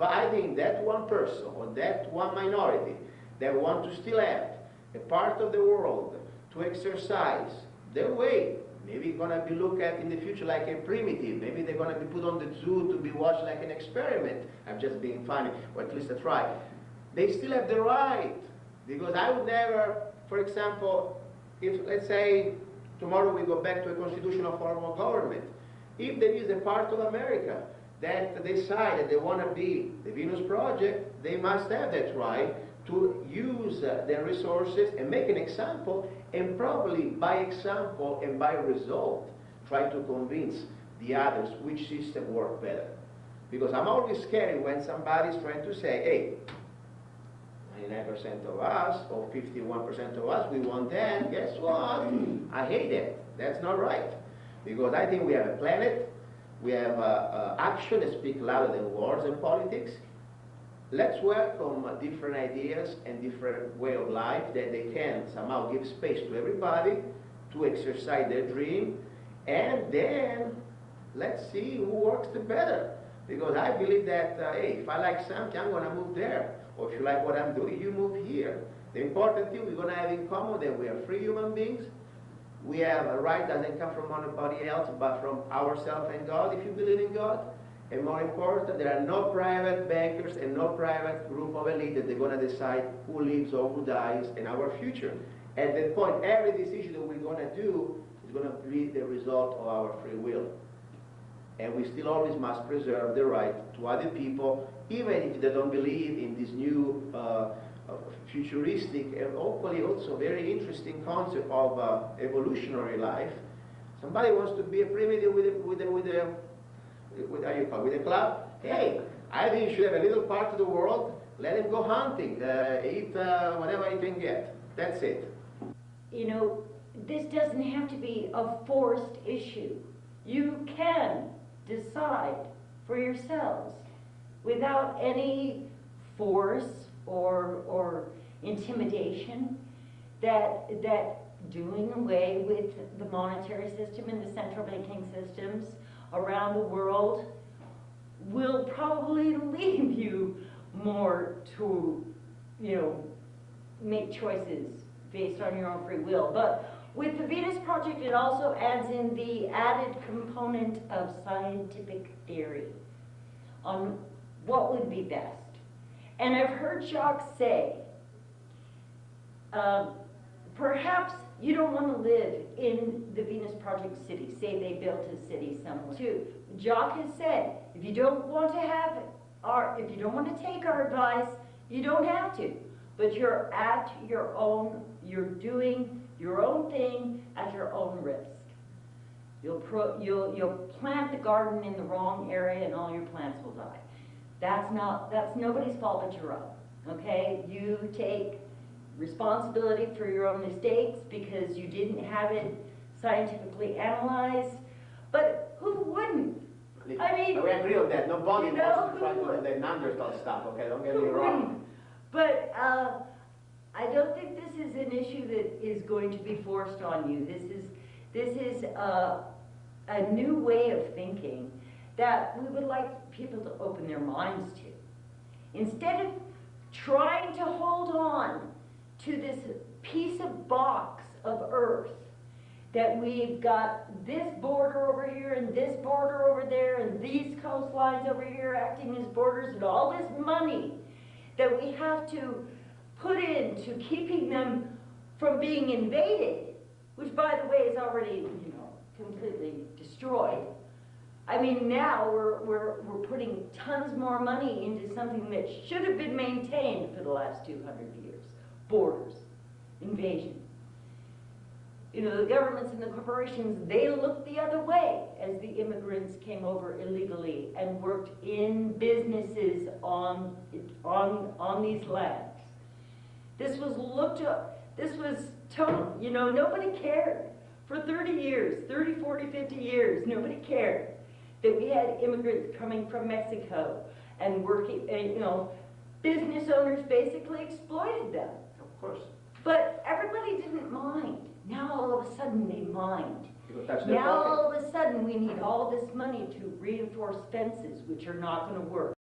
But I think that one person or that one minority that want to still have a part of the world to exercise their way, maybe gonna be looked at in the future like a primitive, maybe they're gonna be put on the zoo to be watched like an experiment. I'm just being funny, or at least I try. They still have the right, because I would never, for example, if let's say tomorrow we go back to a constitutional form of government, if there is a part of America that decide that they want to be the Venus Project, they must have that right to use their resources and make an example, and probably by example and by result try to convince the others which system works better. Because I'm always scared when somebody's trying to say, hey, 99% of us or 51% of us, we want that. Guess what? I hate it. That's not right. Because I think we have a planet, we have action that speak louder than words and politics. Let's welcome different ideas and different way of life that they can somehow give space to everybody to exercise their dream, and then let's see who works the better. Because I believe that, hey, if I like something, I'm going to move there. Or if you like what I'm doing, you move here. The important thing we're going to have in common that we are free human beings. We have a right that doesn't come from anybody else, but from ourselves and God, if you believe in God. And more important, there are no private bankers and no private group of elite that they're going to decide who lives or who dies in our future. At that point, every decision that we're going to do is going to be the result of our free will. And we still always must preserve the right to other people, even if they don't believe in this new futuristic and hopefully also very interesting concept of evolutionary life. Somebody wants to be a primitive with a club. Hey, I think you should have a little part of the world. Let him go hunting, eat whatever he can get. That's it. You know, this doesn't have to be a forced issue. You can decide for yourselves without any force or intimidation that doing away with the monetary system and the central banking systems around the world will probably leave you more to, you know, make choices based on your own free will. But with the Venus Project, it also adds in the added component of scientific theory on what would be best. And I've heard Jacques say, perhaps you don't want to live in the Venus Project city. Say they built a city somewhere. Too. Jacques has said, if you don't want to have if you don't want to take our advice, you don't have to. But you're at your own, you're doing your own thing at your own risk. You'll plant the garden in the wrong area and all your plants will die. That's nobody's fault but your own. Okay? You take responsibility for your own mistakes because you didn't have it scientifically analyzed. But who wouldn't? I mean, we agree on that. Nobody wants to try to do the Neanderthal stuff. Okay, don't get me wrong. But I don't think this is an issue that is going to be forced on you. This is a new way of thinking that we would like people to open their minds to. Instead of trying to hold on to this piece of box of earth that we've got this border over here and this border over there and these coastlines over here acting as borders and all this money that we have to put into keeping them from being invaded, which by the way is already, you know, completely destroyed. I mean, now we're putting tons more money into something that should have been maintained for the last 200 years. Borders, invasion. You know, the governments and the corporations, they looked the other way as the immigrants came over illegally and worked in businesses on these lands. This was looked up, this was total, you know, nobody cared. For 30 years, 30, 40, 50 years, nobody cared that we had immigrants coming from Mexico and working, and, you know, business owners basically exploited them. Of course. But everybody didn't mind. Now all of a sudden they mind. Now all of a sudden we need all this money to reinforce fences, which are not going to work.